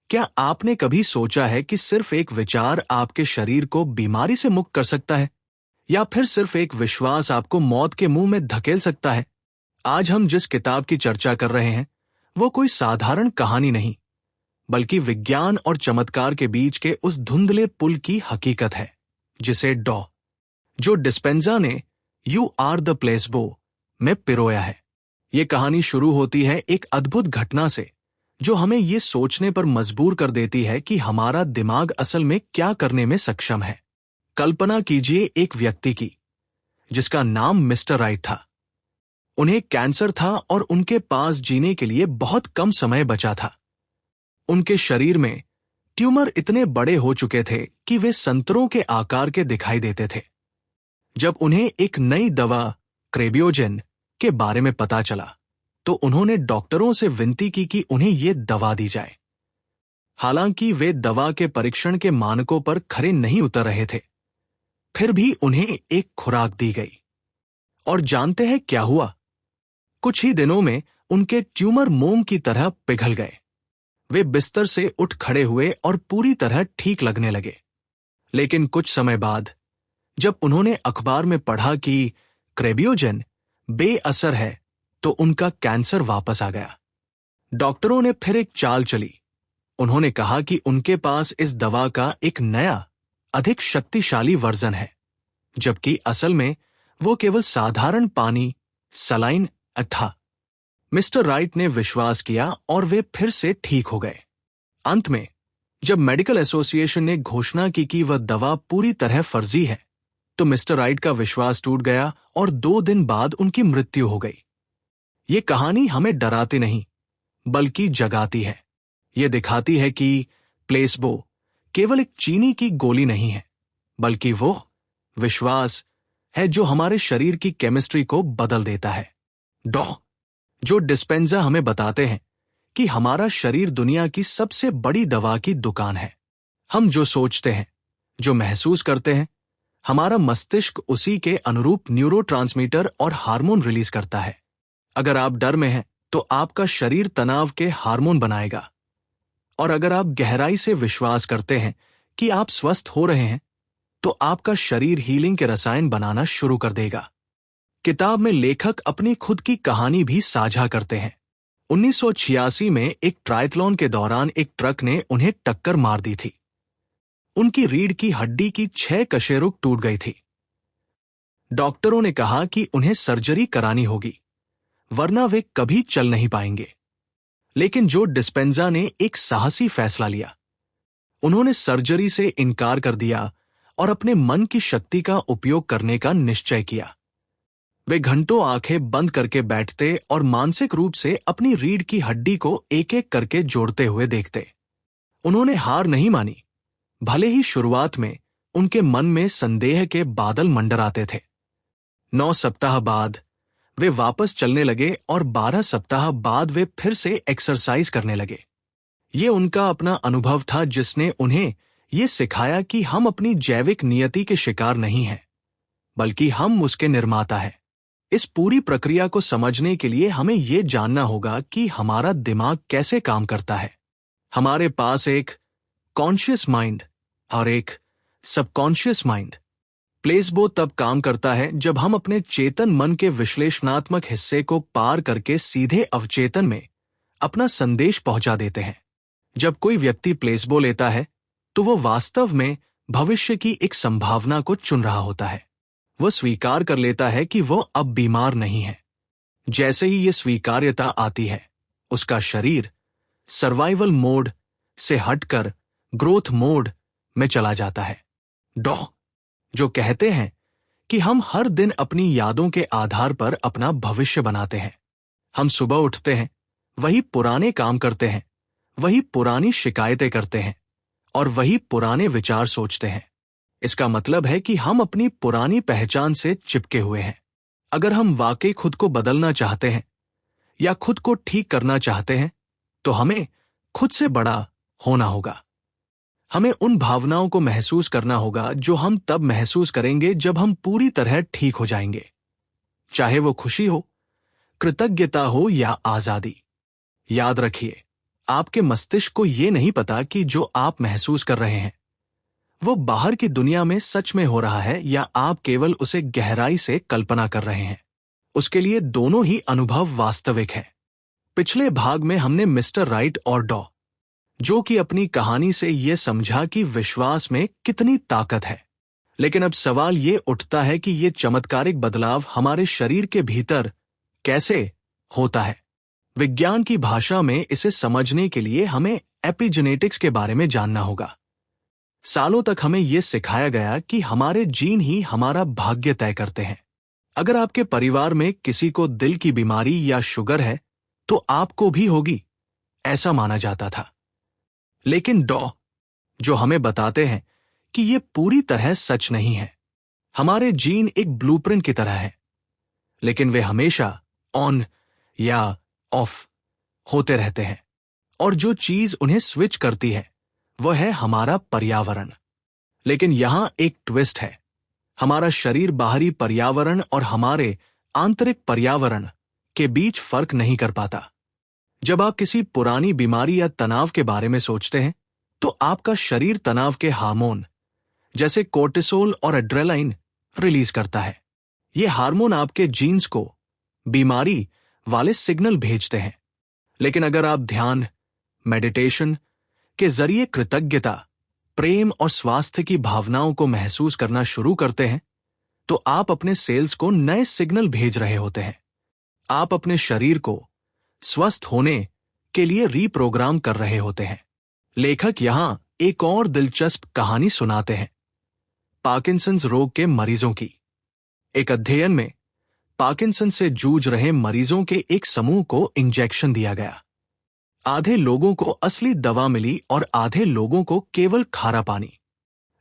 क्या आपने कभी सोचा है कि सिर्फ एक विचार आपके शरीर को बीमारी से मुक्त कर सकता है, या फिर सिर्फ एक विश्वास आपको मौत के मुंह में धकेल सकता है? आज हम जिस किताब की चर्चा कर रहे हैं वो कोई साधारण कहानी नहीं, बल्कि विज्ञान और चमत्कार के बीच के उस धुंधले पुल की हकीकत है जिसे जो डिस्पेंजा ने यू आर द प्लेसबो में पिरोया है। ये कहानी शुरू होती है एक अद्भुत घटना से जो हमें ये सोचने पर मजबूर कर देती है कि हमारा दिमाग असल में क्या करने में सक्षम है। कल्पना कीजिए एक व्यक्ति की जिसका नाम मिस्टर राइट था। उन्हें कैंसर था और उनके पास जीने के लिए बहुत कम समय बचा था। उनके शरीर में ट्यूमर इतने बड़े हो चुके थे कि वे संतरों के आकार के दिखाई देते थे। जब उन्हें एक नई दवा क्रेबियोजेन के बारे में पता चला तो उन्होंने डॉक्टरों से विनती की कि उन्हें यह दवा दी जाए। हालांकि वे दवा के परीक्षण के मानकों पर खरे नहीं उतर रहे थे, फिर भी उन्हें एक खुराक दी गई। और जानते हैं क्या हुआ? कुछ ही दिनों में उनके ट्यूमर मोम की तरह पिघल गए। वे बिस्तर से उठ खड़े हुए और पूरी तरह ठीक लगने लगे। लेकिन कुछ समय बाद जब उन्होंने अखबार में पढ़ा कि क्रेबियोजेन बेअसर है तो उनका कैंसर वापस आ गया। डॉक्टरों ने फिर एक चाल चली। उन्होंने कहा कि उनके पास इस दवा का एक नया, अधिक शक्तिशाली वर्जन है, जबकि असल में वो केवल साधारण पानी सलाइन था। मिस्टर राइट ने विश्वास किया और वे फिर से ठीक हो गए। अंत में जब मेडिकल एसोसिएशन ने घोषणा की कि वह दवा पूरी तरह फर्जी है, तो मिस्टर राइट का विश्वास टूट गया और 2 दिन बाद उनकी मृत्यु हो गई। ये कहानी हमें डराती नहीं बल्कि जगाती है। ये दिखाती है कि प्लेसबो केवल एक चीनी की गोली नहीं है, बल्कि वो विश्वास है जो हमारे शरीर की केमिस्ट्री को बदल देता है। जो डिस्पेंजा हमें बताते हैं कि हमारा शरीर दुनिया की सबसे बड़ी दवा की दुकान है। हम जो सोचते हैं, जो महसूस करते हैं, हमारा मस्तिष्क उसी के अनुरूप न्यूरोट्रांसमीटर और हार्मोन रिलीज करता है। अगर आप डर में हैं तो आपका शरीर तनाव के हार्मोन बनाएगा, और अगर आप गहराई से विश्वास करते हैं कि आप स्वस्थ हो रहे हैं तो आपका शरीर हीलिंग के रसायन बनाना शुरू कर देगा। किताब में लेखक अपनी खुद की कहानी भी साझा करते हैं। 1986 में एक ट्रायथलॉन के दौरान एक ट्रक ने उन्हें टक्कर मार दी थी। उनकी रीढ़ की हड्डी की 6 कशेरुक टूट गई थी। डॉक्टरों ने कहा कि उन्हें सर्जरी करानी होगी, वरना वे कभी चल नहीं पाएंगे। लेकिन जो डिस्पेंजा ने एक साहसी फैसला लिया। उन्होंने सर्जरी से इनकार कर दिया और अपने मन की शक्ति का उपयोग करने का निश्चय किया। वे घंटों आंखें बंद करके बैठते और मानसिक रूप से अपनी रीढ़ की हड्डी को एक एक करके जोड़ते हुए देखते। उन्होंने हार नहीं मानी, भले ही शुरुआत में उनके मन में संदेह के बादल मंडराते थे। 9 सप्ताह बाद वे वापस चलने लगे और 12 सप्ताह बाद वे फिर से एक्सरसाइज करने लगे। ये उनका अपना अनुभव था जिसने उन्हें ये सिखाया कि हम अपनी जैविक नियति के शिकार नहीं हैं, बल्कि हम उसके निर्माता हैं। इस पूरी प्रक्रिया को समझने के लिए हमें यह जानना होगा कि हमारा दिमाग कैसे काम करता है। हमारे पास एक कॉन्शियस माइंड और एक सबकॉन्शियस माइंड। प्लेसबो तब काम करता है जब हम अपने चेतन मन के विश्लेषणात्मक हिस्से को पार करके सीधे अवचेतन में अपना संदेश पहुंचा देते हैं। जब कोई व्यक्ति प्लेसबो लेता है तो वो वास्तव में भविष्य की एक संभावना को चुन रहा होता है। वह स्वीकार कर लेता है कि वो अब बीमार नहीं है। जैसे ही ये स्वीकार्यता आती है, उसका शरीर सर्वाइवल मोड से हटकर ग्रोथ मोड में चला जाता है। जो कहते हैं कि हम हर दिन अपनी यादों के आधार पर अपना भविष्य बनाते हैं। हम सुबह उठते हैं, वही पुराने काम करते हैं, वही पुरानी शिकायतें करते हैं और वही पुराने विचार सोचते हैं। इसका मतलब है कि हम अपनी पुरानी पहचान से चिपके हुए हैं। अगर हम वाकई खुद को बदलना चाहते हैं या खुद को ठीक करना चाहते हैं तो हमें खुद से बड़ा होना होगा। हमें उन भावनाओं को महसूस करना होगा जो हम तब महसूस करेंगे जब हम पूरी तरह ठीक हो जाएंगे, चाहे वो खुशी हो, कृतज्ञता हो या आजादी। याद रखिए, आपके मस्तिष्क को ये नहीं पता कि जो आप महसूस कर रहे हैं वो बाहर की दुनिया में सच में हो रहा है या आप केवल उसे गहराई से कल्पना कर रहे हैं। उसके लिए दोनों ही अनुभव वास्तविक हैं। पिछले भाग में हमने मिस्टर राइट और डॉ जो कि अपनी कहानी से यह समझा कि विश्वास में कितनी ताकत है। लेकिन अब सवाल ये उठता है कि यह चमत्कारिक बदलाव हमारे शरीर के भीतर कैसे होता है। विज्ञान की भाषा में इसे समझने के लिए हमें एपिजेनेटिक्स के बारे में जानना होगा। सालों तक हमें यह सिखाया गया कि हमारे जीन ही हमारा भाग्य तय करते हैं। अगर आपके परिवार में किसी को दिल की बीमारी या शुगर है तो आपको भी होगी, ऐसा माना जाता था। लेकिन डॉ जो हमें बताते हैं कि यह पूरी तरह सच नहीं है। हमारे जीन एक ब्लूप्रिंट की तरह है, लेकिन वे हमेशा ऑन या ऑफ होते रहते हैं, और जो चीज उन्हें स्विच करती है वह है हमारा पर्यावरण। लेकिन यहां एक ट्विस्ट है। हमारा शरीर बाहरी पर्यावरण और हमारे आंतरिक पर्यावरण के बीच फर्क नहीं कर पाता। जब आप किसी पुरानी बीमारी या तनाव के बारे में सोचते हैं तो आपका शरीर तनाव के हार्मोन जैसे कोर्टिसोल और एड्रेनालाइन रिलीज करता है। ये हार्मोन आपके जीन्स को बीमारी वाले सिग्नल भेजते हैं। लेकिन अगर आप ध्यान, मेडिटेशन के जरिए कृतज्ञता, प्रेम और स्वास्थ्य की भावनाओं को महसूस करना शुरू करते हैं तो आप अपने सेल्स को नए सिग्नल भेज रहे होते हैं। आप अपने शरीर को स्वस्थ होने के लिए रीप्रोग्राम कर रहे होते हैं। लेखक यहां एक और दिलचस्प कहानी सुनाते हैं, पार्किंसंस रोग के मरीजों की। एक अध्ययन में पार्किंसन से जूझ रहे मरीजों के एक समूह को इंजेक्शन दिया गया। आधे लोगों को असली दवा मिली और आधे लोगों को केवल खारा पानी।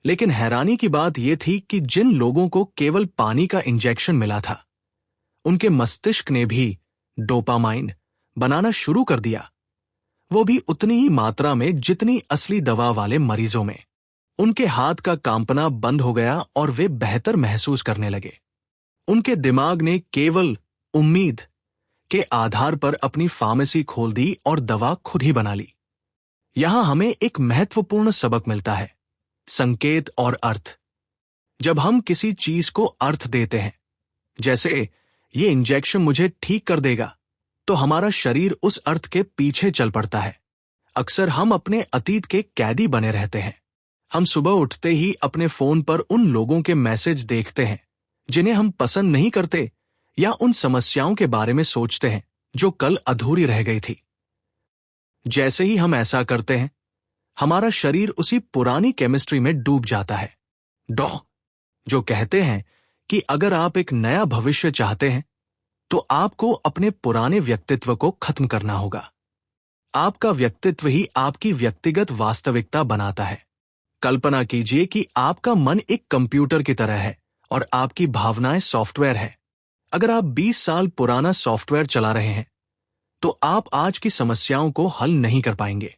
लेकिन हैरानी की बात यह थी कि जिन लोगों को केवल पानी का इंजेक्शन मिला था उनके मस्तिष्क ने भी डोपामाइन बनाना शुरू कर दिया, वो भी उतनी ही मात्रा में जितनी असली दवा वाले मरीजों में। उनके हाथ का कांपना बंद हो गया और वे बेहतर महसूस करने लगे। उनके दिमाग ने केवल उम्मीद के आधार पर अपनी फार्मेसी खोल दी और दवा खुद ही बना ली। यहां हमें एक महत्वपूर्ण सबक मिलता है, संकेत और अर्थ। जब हम किसी चीज को अर्थ देते हैं, जैसे ये इंजेक्शन मुझे ठीक कर देगा, तो हमारा शरीर उस अर्थ के पीछे चल पड़ता है। अक्सर हम अपने अतीत के कैदी बने रहते हैं। हम सुबह उठते ही अपने फोन पर उन लोगों के मैसेज देखते हैं जिन्हें हम पसंद नहीं करते, या उन समस्याओं के बारे में सोचते हैं जो कल अधूरी रह गई थी। जैसे ही हम ऐसा करते हैं, हमारा शरीर उसी पुरानी केमिस्ट्री में डूब जाता है। डॉ जो कहते हैं कि अगर आप एक नया भविष्य चाहते हैं तो आपको अपने पुराने व्यक्तित्व को खत्म करना होगा। आपका व्यक्तित्व ही आपकी व्यक्तिगत वास्तविकता बनाता है। कल्पना कीजिए कि आपका मन एक कंप्यूटर की तरह है और आपकी भावनाएं सॉफ्टवेयर है। अगर आप 20 साल पुराना सॉफ्टवेयर चला रहे हैं तो आप आज की समस्याओं को हल नहीं कर पाएंगे।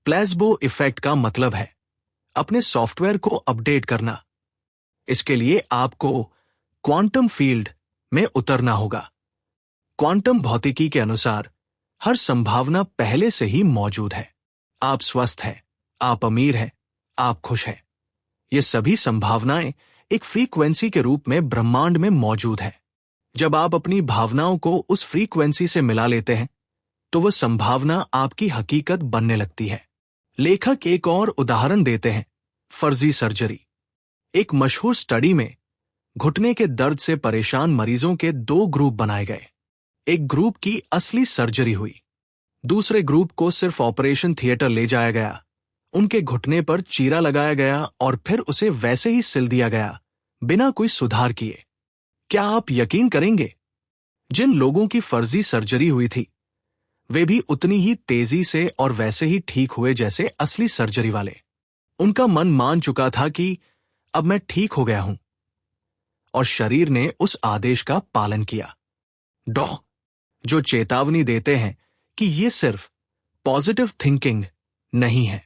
प्लेसबो इफेक्ट का मतलब है अपने सॉफ्टवेयर को अपडेट करना। इसके लिए आपको क्वांटम फील्ड में उतरना होगा। क्वांटम भौतिकी के अनुसार हर संभावना पहले से ही मौजूद है। आप स्वस्थ हैं, आप अमीर हैं, आप खुश हैं। ये सभी संभावनाएं एक फ्रीक्वेंसी के रूप में ब्रह्मांड में मौजूद है। जब आप अपनी भावनाओं को उस फ्रीक्वेंसी से मिला लेते हैं तो वह संभावना आपकी हकीकत बनने लगती है। लेखक एक और उदाहरण देते हैं, फर्जी सर्जरी। एक मशहूर स्टडी में घुटने के दर्द से परेशान मरीजों के 2 ग्रुप बनाए गए। एक ग्रुप की असली सर्जरी हुई, दूसरे ग्रुप को सिर्फ ऑपरेशन थिएटर ले जाया गया। उनके घुटने पर चीरा लगाया गया और फिर उसे वैसे ही सिल दिया गया बिना कोई सुधार किए। क्या आप यकीन करेंगे, जिन लोगों की फर्जी सर्जरी हुई थी वे भी उतनी ही तेजी से और वैसे ही ठीक हुए जैसे असली सर्जरी वाले। उनका मन मान चुका था कि अब मैं ठीक हो गया हूं, और शरीर ने उस आदेश का पालन किया। डॉ जो चेतावनी देते हैं कि ये सिर्फ पॉजिटिव थिंकिंग नहीं है,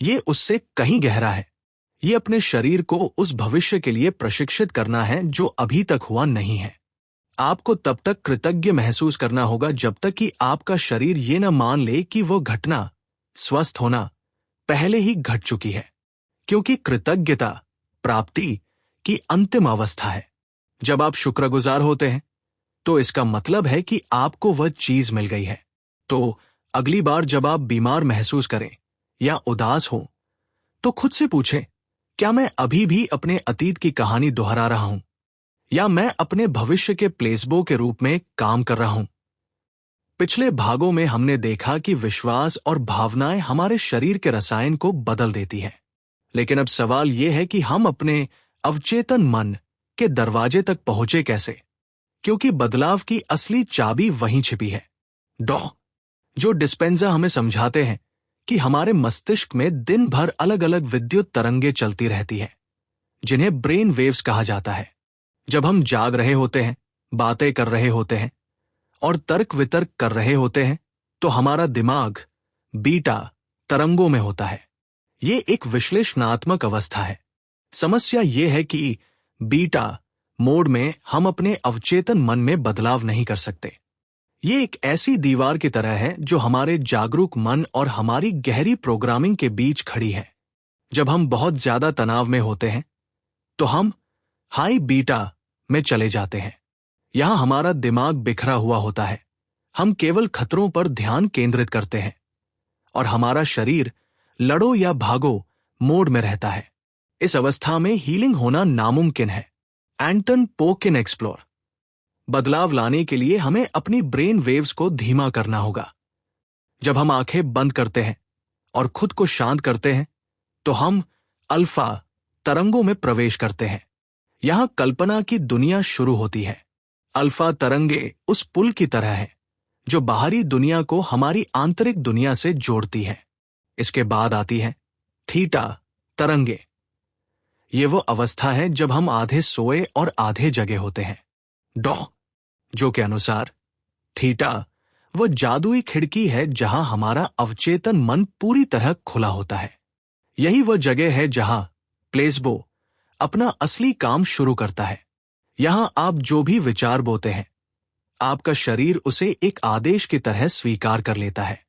ये उससे कहीं गहरा है। ये अपने शरीर को उस भविष्य के लिए प्रशिक्षित करना है जो अभी तक हुआ नहीं है। आपको तब तक कृतज्ञ महसूस करना होगा जब तक कि आपका शरीर ये न मान ले कि वो घटना, स्वस्थ होना, पहले ही घट चुकी है। क्योंकि कृतज्ञता प्राप्ति की अंतिम अवस्था है। जब आप शुक्रगुजार होते हैं तो इसका मतलब है कि आपको वह चीज मिल गई है। तो अगली बार जब आप बीमार महसूस करें या उदास हो तो खुद से पूछें, क्या मैं अभी भी अपने अतीत की कहानी दोहरा रहा हूं या मैं अपने भविष्य के प्लेसबो के रूप में काम कर रहा हूं? पिछले भागों में हमने देखा कि विश्वास और भावनाएं हमारे शरीर के रसायन को बदल देती हैं। लेकिन अब सवाल यह है कि हम अपने अवचेतन मन के दरवाजे तक पहुंचे कैसे? क्योंकि बदलाव की असली चाबी वहीं छिपी है। जो डिस्पेंजा हमें समझाते हैं कि हमारे मस्तिष्क में दिन भर अलग अलग विद्युत तरंगें चलती रहती हैं, जिन्हें ब्रेन वेव्स कहा जाता है। जब हम जाग रहे होते हैं, बातें कर रहे होते हैं और तर्क वितर्क कर रहे होते हैं तो हमारा दिमाग बीटा तरंगों में होता है। ये एक विश्लेषणात्मक अवस्था है। समस्या यह है कि बीटा मोड में हम अपने अवचेतन मन में बदलाव नहीं कर सकते। ये एक ऐसी दीवार की तरह है जो हमारे जागरूक मन और हमारी गहरी प्रोग्रामिंग के बीच खड़ी है। जब हम बहुत ज्यादा तनाव में होते हैं तो हम हाई बीटा में चले जाते हैं। यहां हमारा दिमाग बिखरा हुआ होता है। हम केवल खतरों पर ध्यान केंद्रित करते हैं और हमारा शरीर लड़ो या भागो मोड में रहता है। इस अवस्था में हीलिंग होना नामुमकिन है। एंटन पोकिन एक्सप्लोर। बदलाव लाने के लिए हमें अपनी ब्रेन वेव्स को धीमा करना होगा। जब हम आंखें बंद करते हैं और खुद को शांत करते हैं तो हम अल्फा तरंगों में प्रवेश करते हैं। यहां कल्पना की दुनिया शुरू होती है। अल्फा तरंगे उस पुल की तरह है जो बाहरी दुनिया को हमारी आंतरिक दुनिया से जोड़ती है। इसके बाद आती है थीटा तरंगे। ये वो अवस्था है जब हम आधे सोए और आधे जगे होते हैं। जो के अनुसार थीटा वो जादुई खिड़की है जहां हमारा अवचेतन मन पूरी तरह खुला होता है। यही वह जगह है जहां प्लेसबो अपना असली काम शुरू करता है। यहां आप जो भी विचार बोते हैं, आपका शरीर उसे एक आदेश की तरह स्वीकार कर लेता है।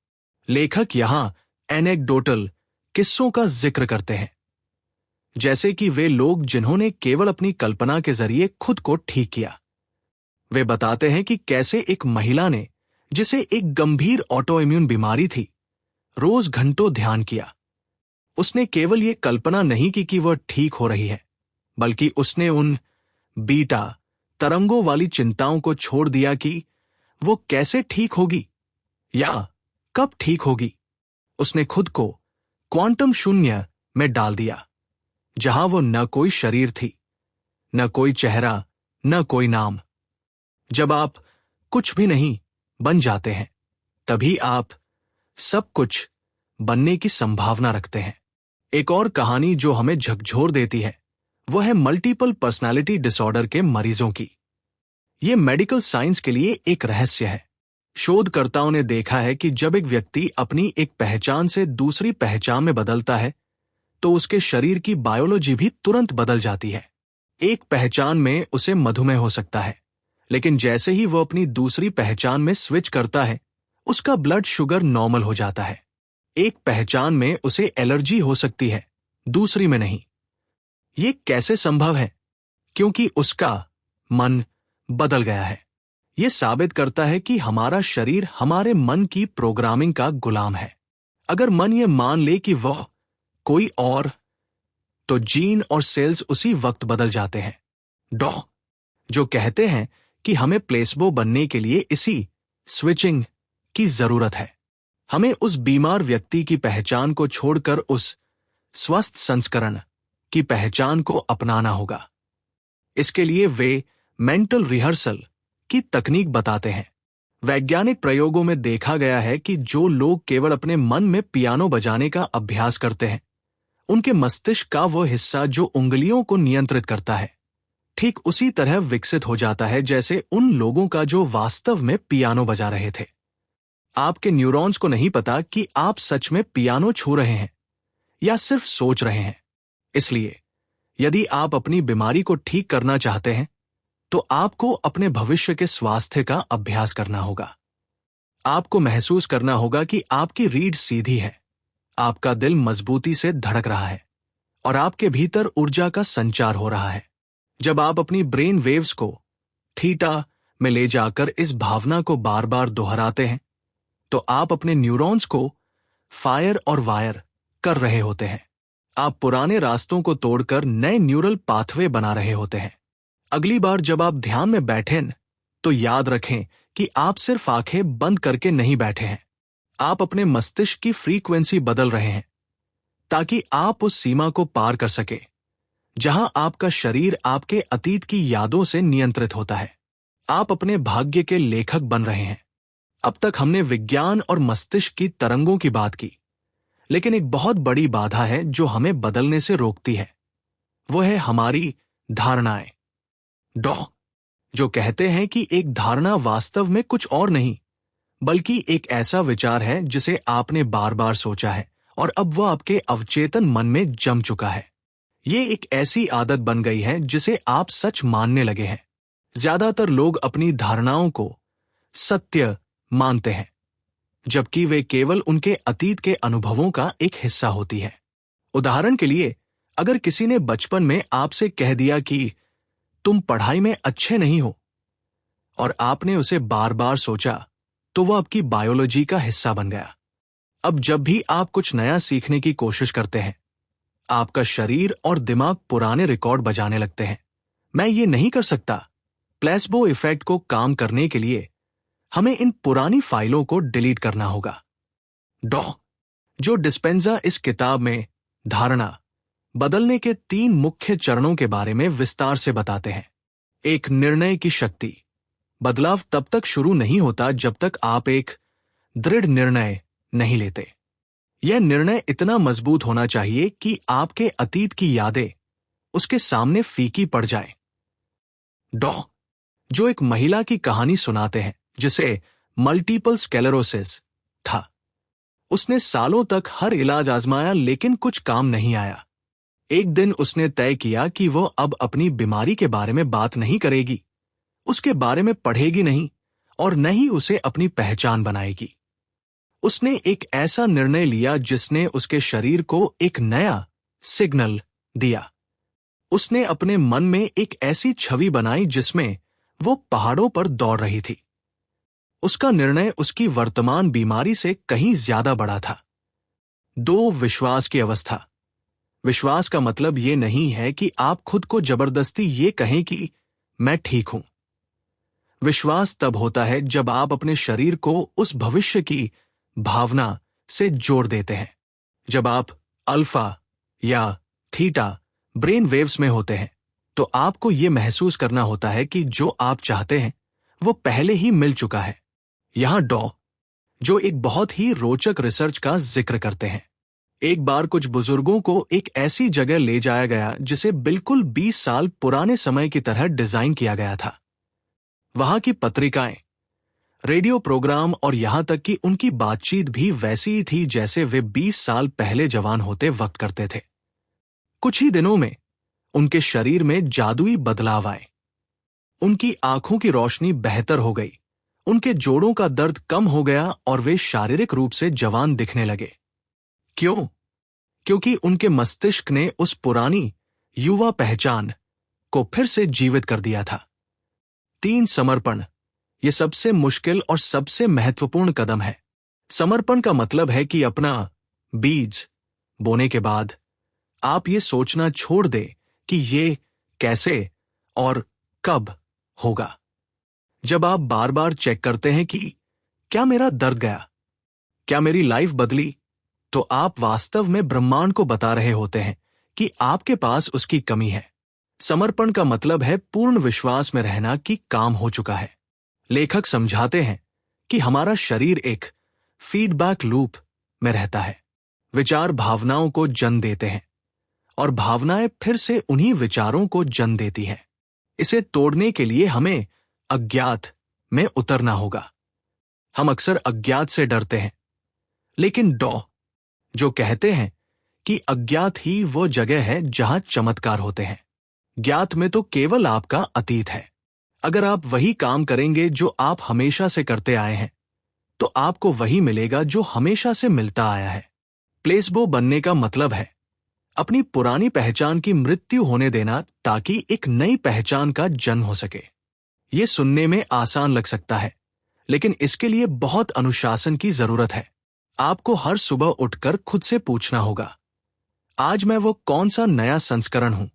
लेखक यहां एनेक्डोटल किस्सों का जिक्र करते हैं, जैसे कि वे लोग जिन्होंने केवल अपनी कल्पना के जरिए खुद को ठीक किया। वे बताते हैं कि कैसे एक महिला ने, जिसे एक गंभीर ऑटो इम्यून बीमारी थी, रोज घंटों ध्यान किया। उसने केवल ये कल्पना नहीं की कि वह ठीक हो रही है, बल्कि उसने उन बीटा तरंगों वाली चिंताओं को छोड़ दिया कि वो कैसे ठीक होगी या कब ठीक होगी। उसने खुद को क्वांटम शून्य में डाल दिया, जहां वो न कोई शरीर थी, न कोई चेहरा, न कोई नाम। जब आप कुछ भी नहीं बन जाते हैं, तभी आप सब कुछ बनने की संभावना रखते हैं। एक और कहानी जो हमें झकझोर देती है वह है मल्टीपल पर्सनालिटी डिसऑर्डर के मरीजों की। यह मेडिकल साइंस के लिए एक रहस्य है। शोधकर्ताओं ने देखा है कि जब एक व्यक्ति अपनी एक पहचान से दूसरी पहचान में बदलता है तो उसके शरीर की बायोलॉजी भी तुरंत बदल जाती है। एक पहचान में उसे मधुमेह हो सकता है, लेकिन जैसे ही वो अपनी दूसरी पहचान में स्विच करता है, उसका ब्लड शुगर नॉर्मल हो जाता है। एक पहचान में उसे एलर्जी हो सकती है, दूसरी में नहीं। ये कैसे संभव है? क्योंकि उसका मन बदल गया है। यह साबित करता है कि हमारा शरीर हमारे मन की प्रोग्रामिंग का गुलाम है। अगर मन ये मान ले कि वह कोई और, तो जीन और सेल्स उसी वक्त बदल जाते हैं। जो कहते हैं कि हमें प्लेसबो बनने के लिए इसी स्विचिंग की जरूरत है। हमें उस बीमार व्यक्ति की पहचान को छोड़कर उस स्वस्थ संस्करण की पहचान को अपनाना होगा। इसके लिए वे मेंटल रिहर्सल की तकनीक बताते हैं। वैज्ञानिक प्रयोगों में देखा गया है कि जो लोग केवल अपने मन में पियानो बजाने का अभ्यास करते हैं, उनके मस्तिष्क का वो हिस्सा जो उंगलियों को नियंत्रित करता है, ठीक उसी तरह विकसित हो जाता है जैसे उन लोगों का जो वास्तव में पियानो बजा रहे थे। आपके न्यूरॉन्स को नहीं पता कि आप सच में पियानो छू रहे हैं या सिर्फ सोच रहे हैं। इसलिए यदि आप अपनी बीमारी को ठीक करना चाहते हैं, तो आपको अपने भविष्य के स्वास्थ्य का अभ्यास करना होगा। आपको महसूस करना होगा कि आपकी रीढ़ सीधी है, आपका दिल मजबूती से धड़क रहा है और आपके भीतर ऊर्जा का संचार हो रहा है। जब आप अपनी ब्रेन वेव्स को थीटा में ले जाकर इस भावना को बार बार दोहराते हैं, तो आप अपने न्यूरॉन्स को फायर और वायर कर रहे होते हैं। आप पुराने रास्तों को तोड़कर नए न्यूरल पाथवे बना रहे होते हैं। अगली बार जब आप ध्यान में बैठें, तो याद रखें कि आप सिर्फ आंखें बंद करके नहीं बैठे हैं। आप अपने मस्तिष्क की फ्रीक्वेंसी बदल रहे हैं ताकि आप उस सीमा को पार कर सके जहां आपका शरीर आपके अतीत की यादों से नियंत्रित होता है। आप अपने भाग्य के लेखक बन रहे हैं। अब तक हमने विज्ञान और मस्तिष्क की तरंगों की बात की, लेकिन एक बहुत बड़ी बाधा है जो हमें बदलने से रोकती है। वो है हमारी धारणाएं। जो कहते हैं कि एक धारणा वास्तव में कुछ और नहीं बल्कि एक ऐसा विचार है जिसे आपने बार बार सोचा है और अब वह आपके अवचेतन मन में जम चुका है। ये एक ऐसी आदत बन गई है जिसे आप सच मानने लगे हैं। ज्यादातर लोग अपनी धारणाओं को सत्य मानते हैं, जबकि वे केवल उनके अतीत के अनुभवों का एक हिस्सा होती है। उदाहरण के लिए, अगर किसी ने बचपन में आपसे कह दिया कि तुम पढ़ाई में अच्छे नहीं हो और आपने उसे बार बार सोचा, तो वह आपकी बायोलॉजी का हिस्सा बन गया। अब जब भी आप कुछ नया सीखने की कोशिश करते हैं, आपका शरीर और दिमाग पुराने रिकॉर्ड बजाने लगते हैं। मैं ये नहीं कर सकता। प्लेसबो इफेक्ट को काम करने के लिए हमें इन पुरानी फाइलों को डिलीट करना होगा। जो डिस्पेंजा इस किताब में धारणा बदलने के 3 मुख्य चरणों के बारे में विस्तार से बताते हैं। एक, निर्णय की शक्ति। बदलाव तब तक शुरू नहीं होता जब तक आप एक दृढ़ निर्णय नहीं लेते। यह निर्णय इतना मजबूत होना चाहिए कि आपके अतीत की यादें उसके सामने फीकी पड़ जाए। जो एक महिला की कहानी सुनाते हैं जिसे मल्टीपल स्क्लेरोसिस था। उसने सालों तक हर इलाज आजमाया लेकिन कुछ काम नहीं आया। एक दिन उसने तय किया कि वो अब अपनी बीमारी के बारे में बात नहीं करेगी, उसके बारे में पढ़ेगी नहीं और न ही उसे अपनी पहचान बनाएगी। उसने एक ऐसा निर्णय लिया जिसने उसके शरीर को एक नया सिग्नल दिया। उसने अपने मन में एक ऐसी छवि बनाई जिसमें वो पहाड़ों पर दौड़ रही थी। उसका निर्णय उसकी वर्तमान बीमारी से कहीं ज्यादा बड़ा था। 2, विश्वास की अवस्था। विश्वास का मतलब ये नहीं है कि आप खुद को जबरदस्ती ये कहें कि मैं ठीक हूं। विश्वास तब होता है जब आप अपने शरीर को उस भविष्य की भावना से जोड़ देते हैं। जब आप अल्फा या थीटा ब्रेन वेव्स में होते हैं, तो आपको यह महसूस करना होता है कि जो आप चाहते हैं वो पहले ही मिल चुका है। यहां जो एक बहुत ही रोचक रिसर्च का जिक्र करते हैं। एक बार कुछ बुजुर्गों को एक ऐसी जगह ले जाया गया जिसे बिल्कुल 20 साल पुराने समय की तरह डिजाइन किया गया था। वहां की पत्रिकाएं, रेडियो प्रोग्राम और यहां तक कि उनकी बातचीत भी वैसी ही थी जैसे वे 20 साल पहले जवान होते वक्त करते थे। कुछ ही दिनों में उनके शरीर में जादुई बदलाव आए। उनकी आंखों की रोशनी बेहतर हो गई, उनके जोड़ों का दर्द कम हो गया और वे शारीरिक रूप से जवान दिखने लगे। क्यों? क्योंकि उनके मस्तिष्क ने उस पुरानी युवा पहचान को फिर से जीवित कर दिया था। 3, समर्पण। यह सबसे मुश्किल और सबसे महत्वपूर्ण कदम है। समर्पण का मतलब है कि अपना बीज बोने के बाद आप ये सोचना छोड़ दें कि ये कैसे और कब होगा। जब आप बार बार चेक करते हैं कि क्या मेरा दर्द गया, क्या मेरी लाइफ बदली, तो आप वास्तव में ब्रह्मांड को बता रहे होते हैं कि आपके पास उसकी कमी है। समर्पण का मतलब है पूर्ण विश्वास में रहना कि काम हो चुका है। लेखक समझाते हैं कि हमारा शरीर एक फीडबैक लूप में रहता है। विचार भावनाओं को जन्म देते हैं और भावनाएं फिर से उन्हीं विचारों को जन्म देती हैं। इसे तोड़ने के लिए हमें अज्ञात में उतरना होगा। हम अक्सर अज्ञात से डरते हैं, लेकिन जो कहते हैं कि अज्ञात ही वो जगह है जहां चमत्कार होते हैं। ज्ञात में तो केवल आपका अतीत है। अगर आप वही काम करेंगे जो आप हमेशा से करते आए हैं, तो आपको वही मिलेगा जो हमेशा से मिलता आया है। प्लेसबो बनने का मतलब है अपनी पुरानी पहचान की मृत्यु होने देना ताकि एक नई पहचान का जन्म हो सके। ये सुनने में आसान लग सकता है, लेकिन इसके लिए बहुत अनुशासन की जरूरत है। आपको हर सुबह उठकर खुद से पूछना होगा, आज मैं वो कौन सा नया संस्करण हूं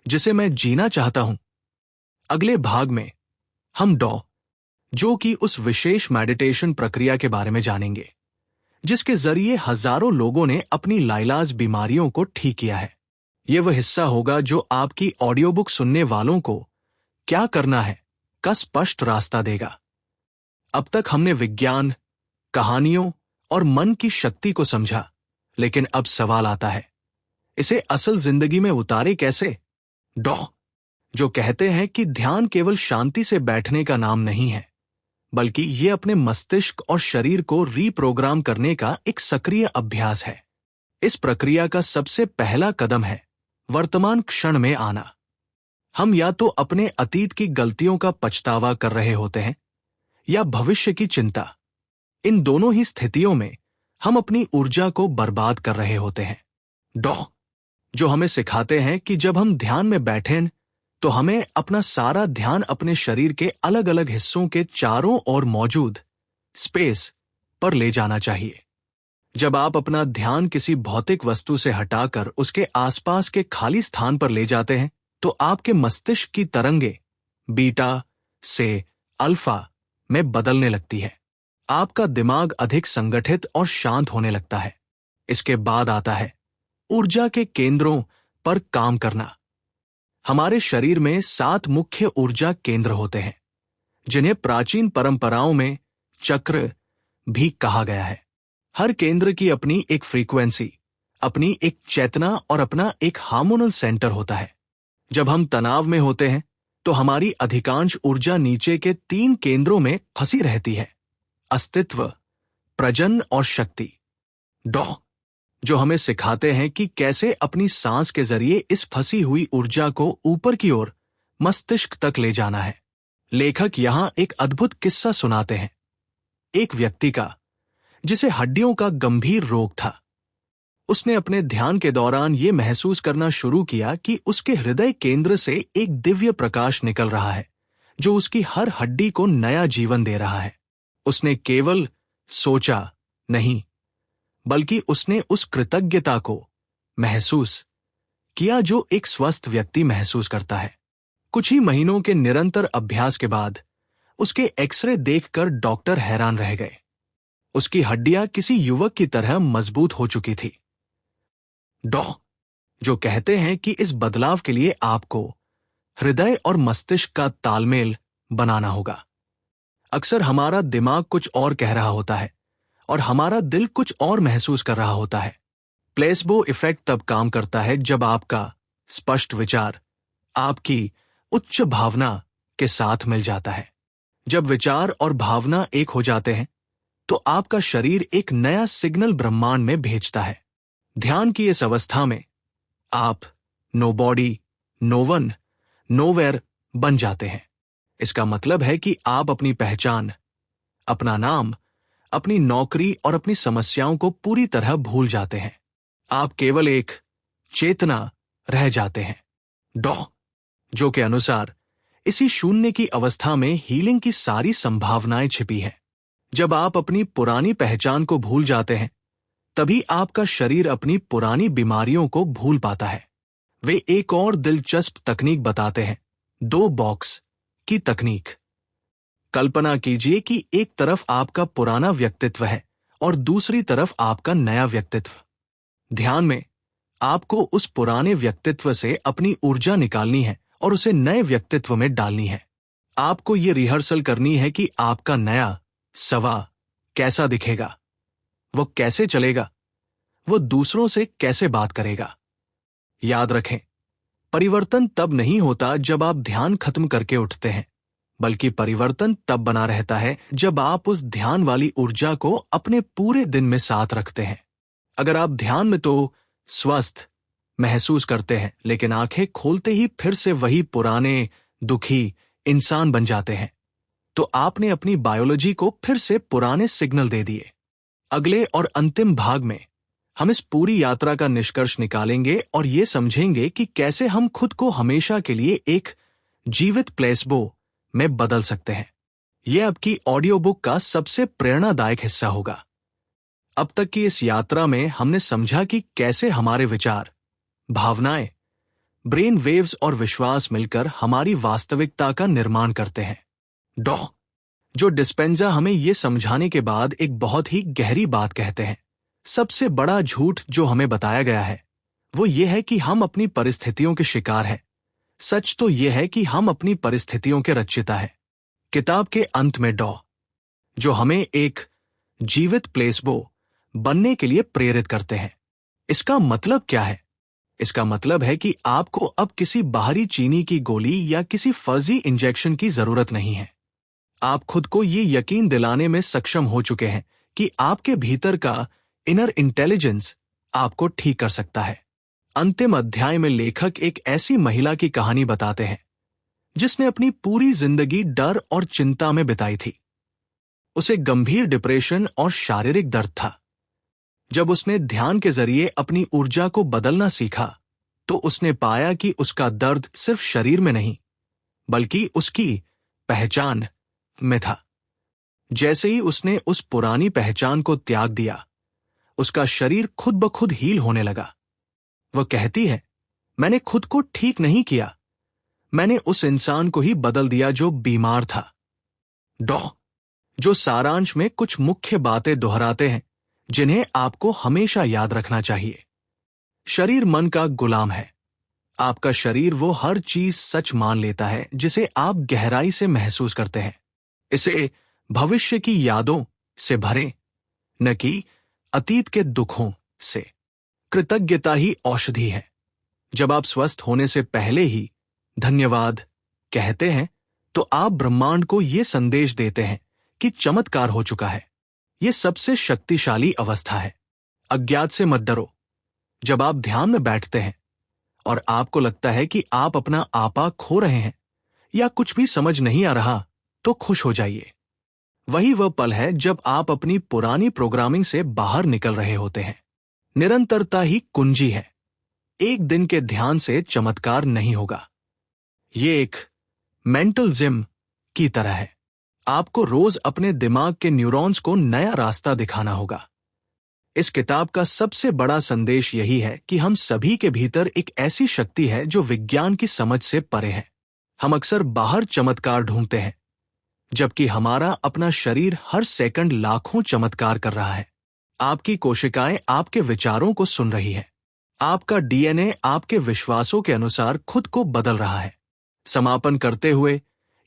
जिसे मैं जीना चाहता हूं। अगले भाग में हम जो कि उस विशेष मेडिटेशन प्रक्रिया के बारे में जानेंगे जिसके जरिए हजारों लोगों ने अपनी लाइलाज बीमारियों को ठीक किया है। यह वह हिस्सा होगा जो आपकी ऑडियो बुक सुनने वालों को क्या करना है का स्पष्ट रास्ता देगा। अब तक हमने विज्ञान, कहानियों और मन की शक्ति को समझा, लेकिन अब सवाल आता है, इसे असल जिंदगी में उतारे कैसे? जो कहते हैं कि ध्यान केवल शांति से बैठने का नाम नहीं है, बल्कि ये अपने मस्तिष्क और शरीर को रीप्रोग्राम करने का एक सक्रिय अभ्यास है। इस प्रक्रिया का सबसे पहला कदम है वर्तमान क्षण में आना। हम या तो अपने अतीत की गलतियों का पछतावा कर रहे होते हैं या भविष्य की चिंता। इन दोनों ही स्थितियों में हम अपनी ऊर्जा को बर्बाद कर रहे होते हैं। जो हमें सिखाते हैं कि जब हम ध्यान में बैठें तो हमें अपना सारा ध्यान अपने शरीर के अलग अलग हिस्सों के चारों ओर मौजूद स्पेस पर ले जाना चाहिए। जब आप अपना ध्यान किसी भौतिक वस्तु से हटाकर उसके आसपास के खाली स्थान पर ले जाते हैं, तो आपके मस्तिष्क की तरंगे बीटा से अल्फा में बदलने लगती है। आपका दिमाग अधिक संगठित और शांत होने लगता है। इसके बाद आता है ऊर्जा के केंद्रों पर काम करना। हमारे शरीर में 7 मुख्य ऊर्जा केंद्र होते हैं, जिन्हें प्राचीन परंपराओं में चक्र भी कहा गया है। हर केंद्र की अपनी एक फ्रीक्वेंसी, अपनी एक चेतना और अपना एक हार्मोनल सेंटर होता है। जब हम तनाव में होते हैं तो हमारी अधिकांश ऊर्जा नीचे के 3 केंद्रों में फंसी रहती है, अस्तित्व, प्रजनन और शक्ति। जो हमें सिखाते हैं कि कैसे अपनी सांस के जरिए इस फंसी हुई ऊर्जा को ऊपर की ओर मस्तिष्क तक ले जाना है। लेखक यहां एक अद्भुत किस्सा सुनाते हैं, एक व्यक्ति का जिसे हड्डियों का गंभीर रोग था। उसने अपने ध्यान के दौरान यह महसूस करना शुरू किया कि उसके हृदय केंद्र से एक दिव्य प्रकाश निकल रहा है जो उसकी हर हड्डी को नया जीवन दे रहा है। उसने केवल सोचा नहीं, बल्कि उसने उस कृतज्ञता को महसूस किया जो एक स्वस्थ व्यक्ति महसूस करता है। कुछ ही महीनों के निरंतर अभ्यास के बाद उसके एक्सरे देखकर डॉक्टर हैरान रह गए। उसकी हड्डियां किसी युवक की तरह मजबूत हो चुकी थी। जो कहते हैं कि इस बदलाव के लिए आपको हृदय और मस्तिष्क का तालमेल बनाना होगा। अक्सर हमारा दिमाग कुछ और कह रहा होता है और हमारा दिल कुछ और महसूस कर रहा होता है। प्लेसबो इफेक्ट तब काम करता है जब आपका स्पष्ट विचार आपकी उच्च भावना के साथ मिल जाता है। जब विचार और भावना एक हो जाते हैं तो आपका शरीर एक नया सिग्नल ब्रह्मांड में भेजता है। ध्यान की इस अवस्था में आप nobody, no one, nowhere बन जाते हैं। इसका मतलब है कि आप अपनी पहचान, अपना नाम, अपनी नौकरी और अपनी समस्याओं को पूरी तरह भूल जाते हैं। आप केवल एक चेतना रह जाते हैं। जो के अनुसार इसी शून्य की अवस्था में हीलिंग की सारी संभावनाएं छिपी हैं। जब आप अपनी पुरानी पहचान को भूल जाते हैं, तभी आपका शरीर अपनी पुरानी बीमारियों को भूल पाता है। वे एक और दिलचस्प तकनीक बताते हैं, 2 बॉक्स की तकनीक। कल्पना कीजिए कि एक तरफ आपका पुराना व्यक्तित्व है और दूसरी तरफ आपका नया व्यक्तित्व। ध्यान में आपको उस पुराने व्यक्तित्व से अपनी ऊर्जा निकालनी है और उसे नए व्यक्तित्व में डालनी है। आपको ये रिहर्सल करनी है कि आपका नया सवा कैसा दिखेगा, वो कैसे चलेगा, वो दूसरों से कैसे बात करेगा। याद रखें, परिवर्तन तब नहीं होता जब आप ध्यान खत्म करके उठते हैं, बल्कि परिवर्तन तब बना रहता है जब आप उस ध्यान वाली ऊर्जा को अपने पूरे दिन में साथ रखते हैं। अगर आप ध्यान में तो स्वस्थ महसूस करते हैं, लेकिन आंखें खोलते ही फिर से वही पुराने, दुखी इंसान बन जाते हैं, तो आपने अपनी बायोलॉजी को फिर से पुराने सिग्नल दे दिए। अगले और अंतिम भाग में हम इस पूरी यात्रा का निष्कर्ष निकालेंगे और ये समझेंगे कि कैसे हम खुद को हमेशा के लिए एक जीवित प्लेसबो में बदल सकते हैं। यह आपकी ऑडियो बुक का सबसे प्रेरणादायक हिस्सा होगा। अब तक की इस यात्रा में हमने समझा कि कैसे हमारे विचार, भावनाएं, ब्रेन वेव्स और विश्वास मिलकर हमारी वास्तविकता का निर्माण करते हैं। जो डिस्पेंजा हमें यह समझाने के बाद एक बहुत ही गहरी बात कहते हैं। सबसे बड़ा झूठ जो हमें बताया गया है वो ये है कि हम अपनी परिस्थितियों के शिकार हैं। सच तो यह है कि हम अपनी परिस्थितियों के रचयिता हैं। किताब के अंत में जो हमें एक जीवित प्लेसबो बनने के लिए प्रेरित करते हैं। इसका मतलब क्या है? इसका मतलब है कि आपको अब किसी बाहरी चीनी की गोली या किसी फर्जी इंजेक्शन की जरूरत नहीं है। आप खुद को ये यकीन दिलाने में सक्षम हो चुके हैं कि आपके भीतर का इनर इंटेलिजेंस आपको ठीक कर सकता है। अंतिम अध्याय में लेखक एक ऐसी महिला की कहानी बताते हैं जिसने अपनी पूरी जिंदगी डर और चिंता में बिताई थी। उसे गंभीर डिप्रेशन और शारीरिक दर्द था। जब उसने ध्यान के जरिए अपनी ऊर्जा को बदलना सीखा तो उसने पाया कि उसका दर्द सिर्फ शरीर में नहीं बल्कि उसकी पहचान में था। जैसे ही उसने उस पुरानी पहचान को त्याग दिया, उसका शरीर खुद ब खुद हील होने लगा। वह कहती है, मैंने खुद को ठीक नहीं किया, मैंने उस इंसान को ही बदल दिया जो बीमार था। जो सारांश में कुछ मुख्य बातें दोहराते हैं जिन्हें आपको हमेशा याद रखना चाहिए। शरीर मन का गुलाम है। आपका शरीर वो हर चीज सच मान लेता है जिसे आप गहराई से महसूस करते हैं। इसे भविष्य की यादों से भरें, न कि अतीत के दुखों से। कृतज्ञता ही औषधि है। जब आप स्वस्थ होने से पहले ही धन्यवाद कहते हैं तो आप ब्रह्मांड को यह संदेश देते हैं कि चमत्कार हो चुका है। यह सबसे शक्तिशाली अवस्था है। अज्ञात से मत डरो। जब आप ध्यान में बैठते हैं और आपको लगता है कि आप अपना आपा खो रहे हैं या कुछ भी समझ नहीं आ रहा, तो खुश हो जाइए। वही वह पल है जब आप अपनी पुरानी प्रोग्रामिंग से बाहर निकल रहे होते हैं। निरंतरता ही कुंजी है। एक दिन के ध्यान से चमत्कार नहीं होगा। ये एक मेंटल जिम की तरह है। आपको रोज अपने दिमाग के न्यूरॉन्स को नया रास्ता दिखाना होगा। इस किताब का सबसे बड़ा संदेश यही है कि हम सभी के भीतर एक ऐसी शक्ति है जो विज्ञान की समझ से परे है। हम अक्सर बाहर चमत्कार ढूंढते हैं, जबकि हमारा अपना शरीर हर सेकंड लाखों चमत्कार कर रहा है। आपकी कोशिकाएं आपके विचारों को सुन रही है। आपका डीएनए आपके विश्वासों के अनुसार खुद को बदल रहा है। समापन करते हुए,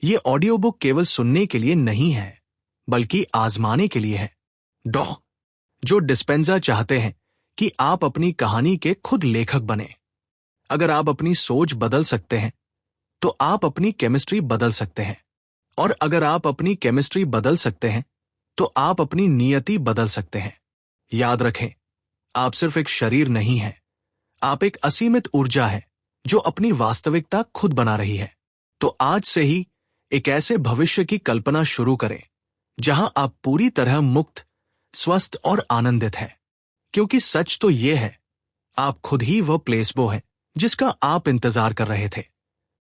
ये ऑडियो बुक केवल सुनने के लिए नहीं है, बल्कि आजमाने के लिए है। जो डिस्पेंजा चाहते हैं कि आप अपनी कहानी के खुद लेखक बने। अगर आप अपनी सोच बदल सकते हैं, तो आप अपनी केमिस्ट्री बदल सकते हैं। और अगर आप अपनी केमिस्ट्री बदल सकते हैं, तो आप अपनी नियति बदल सकते हैं। याद रखें, आप सिर्फ एक शरीर नहीं हैं। आप एक असीमित ऊर्जा है जो अपनी वास्तविकता खुद बना रही है। तो आज से ही एक ऐसे भविष्य की कल्पना शुरू करें जहां आप पूरी तरह मुक्त, स्वस्थ और आनंदित हैं। क्योंकि सच तो यह है, आप खुद ही वह प्लेसबो हैं जिसका आप इंतजार कर रहे थे।